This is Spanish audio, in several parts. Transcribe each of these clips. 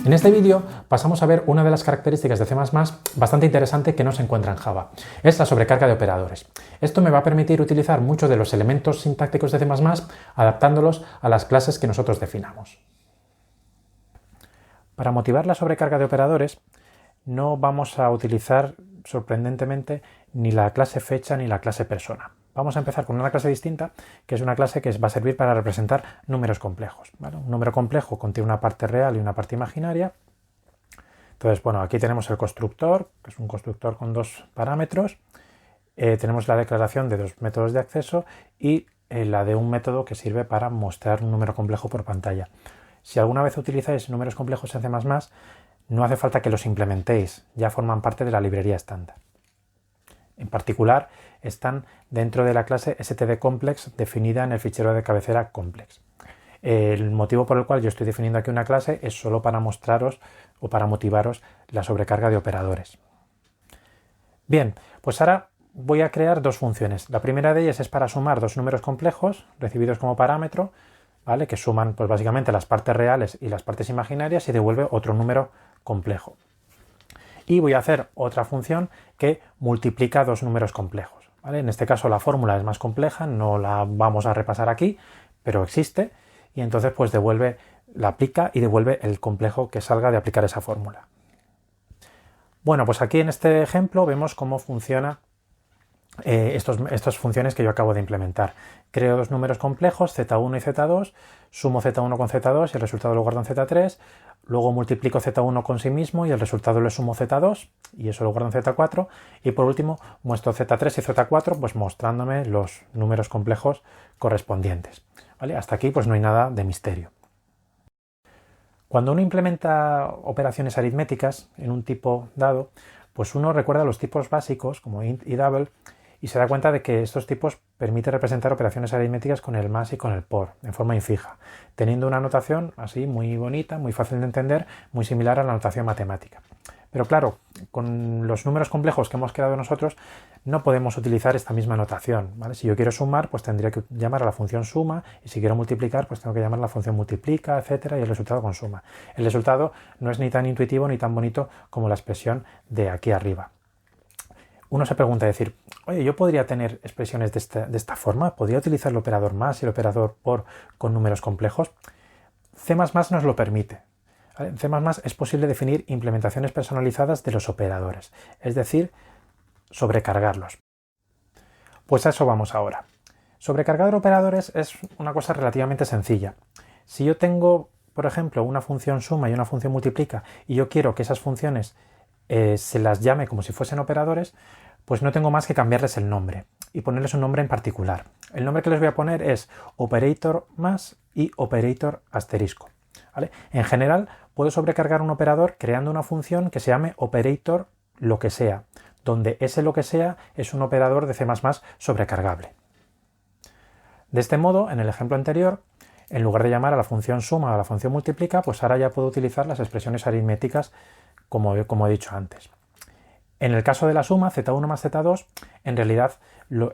En este vídeo pasamos a ver una de las características de C++ bastante interesante que no se encuentra en Java. Es la sobrecarga de operadores. Esto me va a permitir utilizar muchos de los elementos sintácticos de C++ adaptándolos a las clases que nosotros definamos. Para motivar la sobrecarga de operadores no vamos a utilizar, sorprendentemente, ni la clase fecha ni la clase persona. Vamos a empezar con una clase distinta, que es una clase que va a servir para representar números complejos, ¿vale? Un número complejo contiene una parte real y una parte imaginaria. Entonces, bueno, aquí tenemos el constructor, que es un constructor con dos parámetros. Tenemos la declaración de dos métodos de acceso y la de un método que sirve para mostrar un número complejo por pantalla. Si alguna vez utilizáis números complejos en C++, no hace falta que los implementéis, ya forman parte de la librería estándar. En particular, están dentro de la clase stdComplex definida en el fichero de cabecera complex. El motivo por el cual yo estoy definiendo aquí una clase es solo para mostraros o para motivaros la sobrecarga de operadores. Bien, pues ahora voy a crear dos funciones. La primera de ellas es para sumar dos números complejos recibidos como parámetro, ¿vale? Que suman pues básicamente las partes reales y las partes imaginarias y devuelve otro número complejo. Y voy a hacer otra función que multiplica dos números complejos, ¿vale? En este caso la fórmula es más compleja, no la vamos a repasar aquí, pero existe y entonces pues la aplica y devuelve el complejo que salga de aplicar esa fórmula. Bueno, pues aquí en este ejemplo vemos cómo funciona estas funciones que yo acabo de implementar. Creo dos números complejos, z1 y z2, sumo z1 con z2 y el resultado lo guardo en z3, luego multiplico z1 con sí mismo y el resultado le sumo z2 y eso lo guardo en z4 y por último muestro z3 y z4 pues mostrándome los números complejos correspondientes. ¿Vale? Hasta aquí pues no hay nada de misterio. Cuando uno implementa operaciones aritméticas en un tipo dado, pues uno recuerda los tipos básicos como int y double y se da cuenta de que estos tipos permiten representar operaciones aritméticas con el más y con el por, en forma infija, teniendo una notación así muy bonita, muy fácil de entender, muy similar a la notación matemática. Pero claro, con los números complejos que hemos creado nosotros no podemos utilizar esta misma notación, ¿vale? Si yo quiero sumar, pues tendría que llamar a la función suma y si quiero multiplicar, pues tengo que llamar a la función multiplica, etcétera, y el resultado con suma. El resultado no es ni tan intuitivo ni tan bonito como la expresión de aquí arriba. Uno se pregunta, decir, oye, ¿yo podría tener expresiones de esta forma? ¿Podría utilizar el operador más y el operador por con números complejos? C++ nos lo permite. En C++ es posible definir implementaciones personalizadas de los operadores, es decir, sobrecargarlos. Pues a eso vamos ahora. Sobrecargar operadores es una cosa relativamente sencilla. Si yo tengo, por ejemplo, una función suma y una función multiplica y yo quiero que esas funciones se las llame como si fuesen operadores, pues no tengo más que cambiarles el nombre y ponerles un nombre en particular. El nombre que les voy a poner es operator más y operator asterisco. ¿Vale? En general, puedo sobrecargar un operador creando una función que se llame operator lo que sea, donde ese lo que sea es un operador de C++ sobrecargable. De este modo, en el ejemplo anterior, en lugar de llamar a la función suma o a la función multiplica, pues ahora ya puedo utilizar las expresiones aritméticas como he dicho antes. En el caso de la suma, z1 más z2, en realidad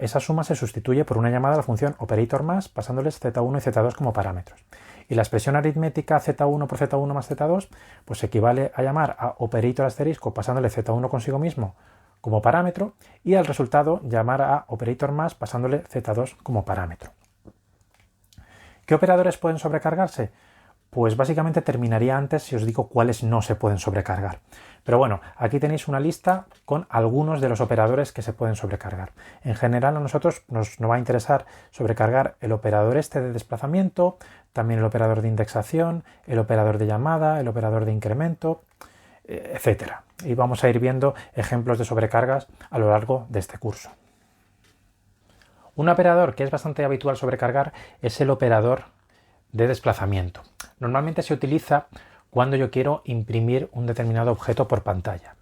esa suma se sustituye por una llamada a la función operator más, pasándoles z1 y z2 como parámetros. Y la expresión aritmética z1 por z1 más z2, pues equivale a llamar a operator asterisco pasándole z1 consigo mismo como parámetro y al resultado llamar a operator más pasándole z2 como parámetro. ¿Qué operadores pueden sobrecargarse? Pues básicamente terminaría antes si os digo cuáles no se pueden sobrecargar. Pero bueno, aquí tenéis una lista con algunos de los operadores que se pueden sobrecargar. En general a nosotros nos va a interesar sobrecargar el operador este de desplazamiento, también el operador de indexación, el operador de llamada, el operador de incremento, etcétera. Y vamos a ir viendo ejemplos de sobrecargas a lo largo de este curso. Un operador que es bastante habitual sobrecargar es el operador de desplazamiento. Normalmente se utiliza cuando yo quiero imprimir un determinado objeto por pantalla.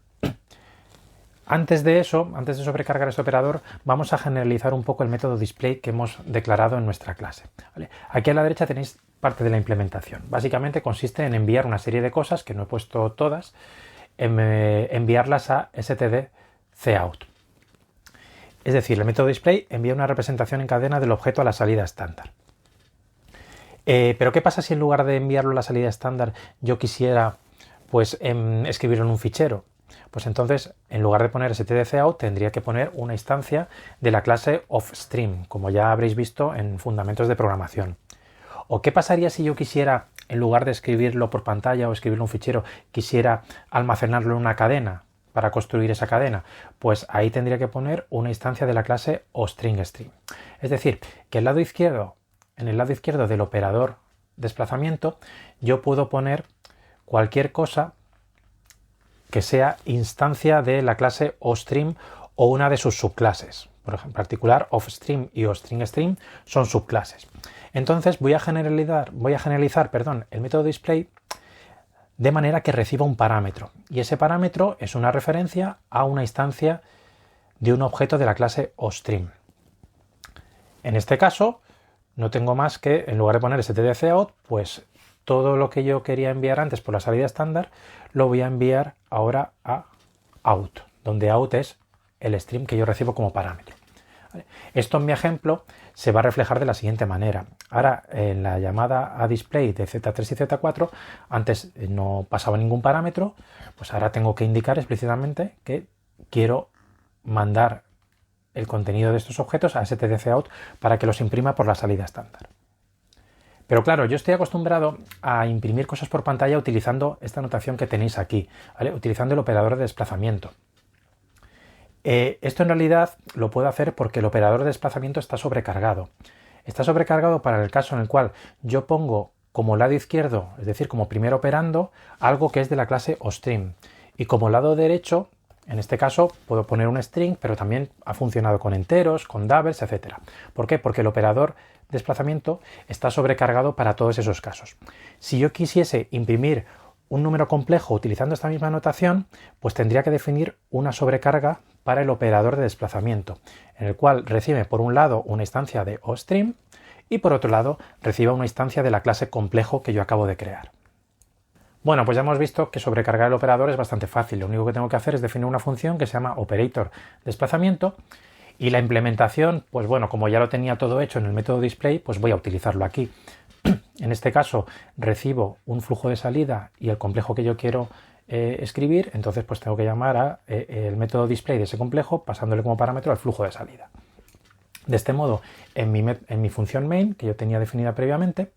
Antes de sobrecargar este operador, vamos a generalizar un poco el método display que hemos declarado en nuestra clase. ¿Vale? Aquí a la derecha tenéis parte de la implementación. Básicamente consiste en enviar una serie de cosas, que no he puesto todas, enviarlas a stdcout. Es decir, el método display envía una representación en cadena del objeto a la salida estándar. Pero ¿qué pasa si en lugar de enviarlo a la salida estándar yo quisiera pues escribirlo en un fichero. Pues entonces, en lugar de poner stdcout, tendría que poner una instancia de la clase offstream, como ya habréis visto en fundamentos de programación. ¿O qué pasaría si yo quisiera, en lugar de escribirlo por pantalla o escribirlo en un fichero, quisiera almacenarlo en una cadena para construir esa cadena? Pues ahí tendría que poner una instancia de la clase oStringStream. Es decir, que en el lado izquierdo del operador desplazamiento, yo puedo poner cualquier cosa que sea instancia de la clase oStream o una de sus subclases. Por ejemplo, en particular, offstream y oStringStream son subclases. Entonces voy a generalizar, el método display de manera que reciba un parámetro. Y ese parámetro es una referencia a una instancia de un objeto de la clase oStream. En este caso, no tengo más que, en lugar de poner stdcout, pues todo lo que yo quería enviar antes por la salida estándar, lo voy a enviar ahora a out, donde out es el stream que yo recibo como parámetro. Esto en mi ejemplo se va a reflejar de la siguiente manera. Ahora, en la llamada a display de Z3 y Z4, antes no pasaba ningún parámetro, pues ahora tengo que indicar explícitamente que quiero mandar el contenido de estos objetos a stdcout para que los imprima por la salida estándar. Pero claro, yo estoy acostumbrado a imprimir cosas por pantalla utilizando esta notación que tenéis aquí, ¿vale? Utilizando el operador de desplazamiento. Esto en realidad lo puedo hacer porque el operador de desplazamiento está sobrecargado. Está sobrecargado para el caso en el cual yo pongo como lado izquierdo, es decir, como primer operando, algo que es de la clase oStream. Y como lado derecho, en este caso, puedo poner un string, pero también ha funcionado con enteros, con doubles, etc. ¿Por qué? Porque el operador desplazamiento está sobrecargado para todos esos casos. Si yo quisiese imprimir un número complejo utilizando esta misma notación, pues tendría que definir una sobrecarga para el operador de desplazamiento, en el cual recibe por un lado una instancia de oStream y por otro lado recibe una instancia de la clase complejo que yo acabo de crear. Bueno, pues ya hemos visto que sobrecargar el operador es bastante fácil. Lo único que tengo que hacer es definir una función que se llama operator desplazamiento. Y la implementación, pues bueno, como ya lo tenía todo hecho en el método display, pues voy a utilizarlo aquí. En este caso recibo un flujo de salida y el complejo que yo quiero escribir, entonces pues tengo que llamar a el método display de ese complejo pasándole como parámetro al flujo de salida. De este modo, en mi función main, que yo tenía definida previamente,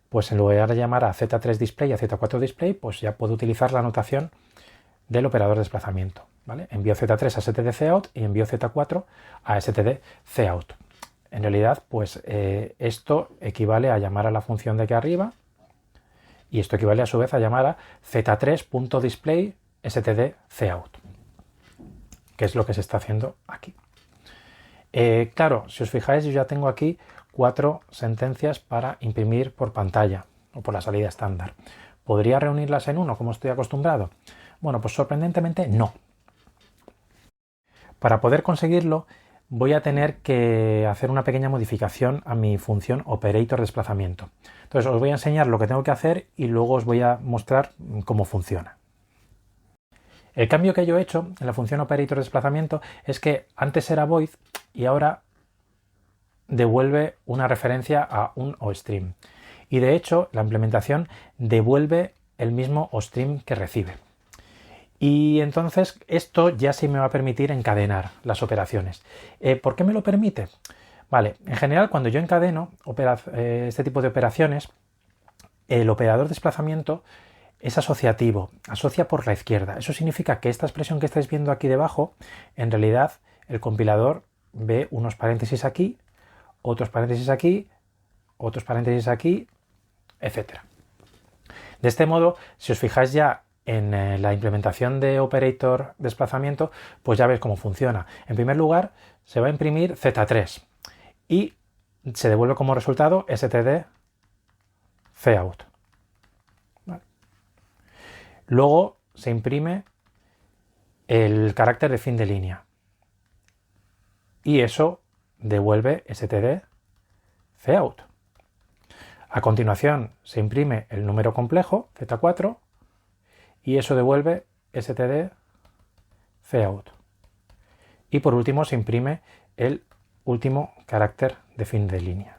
pues en lugar de llamar a Z3 display y a Z4 display, pues ya puedo utilizar la notación del operador de desplazamiento. ¿Vale? Envío Z3 a stdcout y envío Z4 a stdcout. En realidad, pues esto equivale a llamar a la función de aquí arriba y esto equivale a su vez a llamar a z3.display stdcout, que es lo que se está haciendo aquí. Claro, si os fijáis, yo ya tengo aquí 4 sentencias para imprimir por pantalla o por la salida estándar. ¿Podría reunirlas en uno como estoy acostumbrado? Bueno, pues sorprendentemente no. Para poder conseguirlo voy a tener que hacer una pequeña modificación a mi función operator desplazamiento. Entonces os voy a enseñar lo que tengo que hacer y luego os voy a mostrar cómo funciona. El cambio que yo he hecho en la función operator desplazamiento es que antes era void y ahora devuelve una referencia a un oStream. Y de hecho la implementación devuelve el mismo oStream que recibe. Y entonces esto ya sí me va a permitir encadenar las operaciones. ¿Por qué me lo permite? Vale, en general cuando yo encadeno este tipo de operaciones, el operador desplazamiento es asociativo, asocia por la izquierda. Eso significa que esta expresión que estáis viendo aquí debajo, en realidad el compilador ve unos paréntesis aquí, otros paréntesis aquí, otros paréntesis aquí, etc. De este modo, si os fijáis ya en la implementación de operator desplazamiento, pues ya veis cómo funciona. En primer lugar, se va a imprimir Z3 y se devuelve como resultado stdcout. ¿Vale? Luego se imprime el carácter de fin de línea y eso devuelve stdcout. A continuación se imprime el número complejo, Z4, y eso devuelve stdcout. Y por último se imprime el último carácter de fin de línea.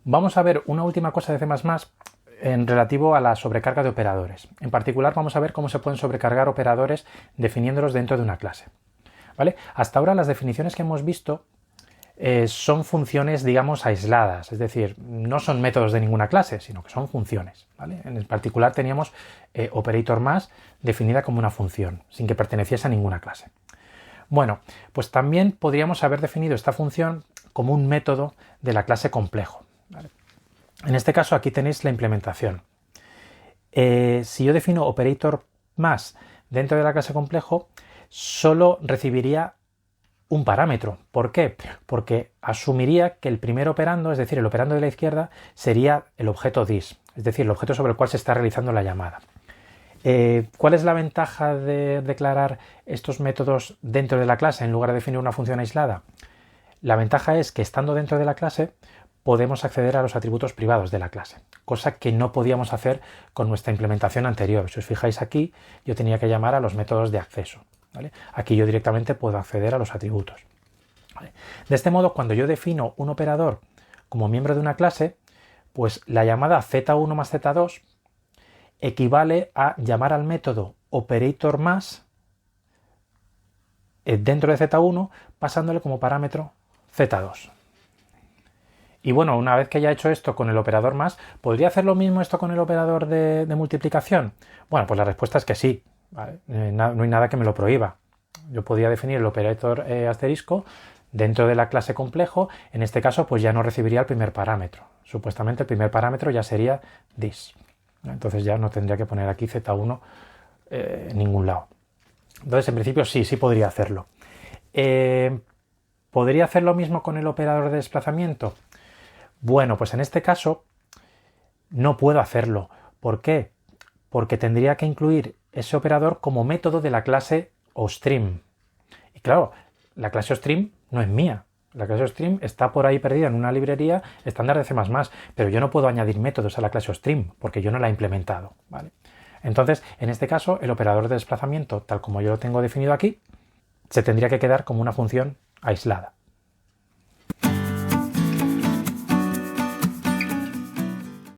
Vamos a ver una última cosa de C++ en relativo a la sobrecarga de operadores. En particular vamos a ver cómo se pueden sobrecargar operadores definiéndolos dentro de una clase. ¿Vale? Hasta ahora las definiciones que hemos visto son funciones, digamos, aisladas, es decir, no son métodos de ninguna clase, sino que son funciones. ¿Vale? En particular teníamos operator más definida como una función, sin que perteneciese a ninguna clase. Bueno, pues también podríamos haber definido esta función como un método de la clase complejo. ¿Vale? En este caso aquí tenéis la implementación. Si yo defino operator más dentro de la clase complejo, solo recibiría un parámetro. ¿Por qué? Porque asumiría que el primer operando, es decir, el operando de la izquierda, sería el objeto this, es decir, el objeto sobre el cual se está realizando la llamada. ¿Cuál es la ventaja de declarar estos métodos dentro de la clase en lugar de definir una función aislada? La ventaja es que estando dentro de la clase podemos acceder a los atributos privados de la clase, cosa que no podíamos hacer con nuestra implementación anterior. Si os fijáis aquí, yo tenía que llamar a los métodos de acceso. ¿Vale? Aquí yo directamente puedo acceder a los atributos. ¿Vale? De este modo, cuando yo defino un operador como miembro de una clase, pues la llamada z1 más z2 equivale a llamar al método operator más dentro de z1 pasándole como parámetro z2. Y bueno, una vez que haya hecho esto con el operador más, ¿podría hacer lo mismo esto con el operador de multiplicación? Bueno, pues la respuesta es que sí. ¿Vale? No hay nada que me lo prohíba. Yo podría definir el operator asterisco dentro de la clase complejo. En este caso, pues ya no recibiría el primer parámetro. Supuestamente el primer parámetro ya sería this. Entonces ya no tendría que poner aquí z1 en ningún lado. Entonces, en principio sí podría hacerlo. ¿Podría hacer lo mismo con el operador de desplazamiento? Bueno, pues en este caso no puedo hacerlo. ¿Por qué? Porque tendría que incluir ese operador como método de la clase oStream. Y claro, la clase oStream no es mía. La clase oStream está por ahí perdida en una librería estándar de C++, pero yo no puedo añadir métodos a la clase oStream porque yo no la he implementado. ¿Vale? Entonces, en este caso, el operador de desplazamiento, tal como yo lo tengo definido aquí, se tendría que quedar como una función aislada.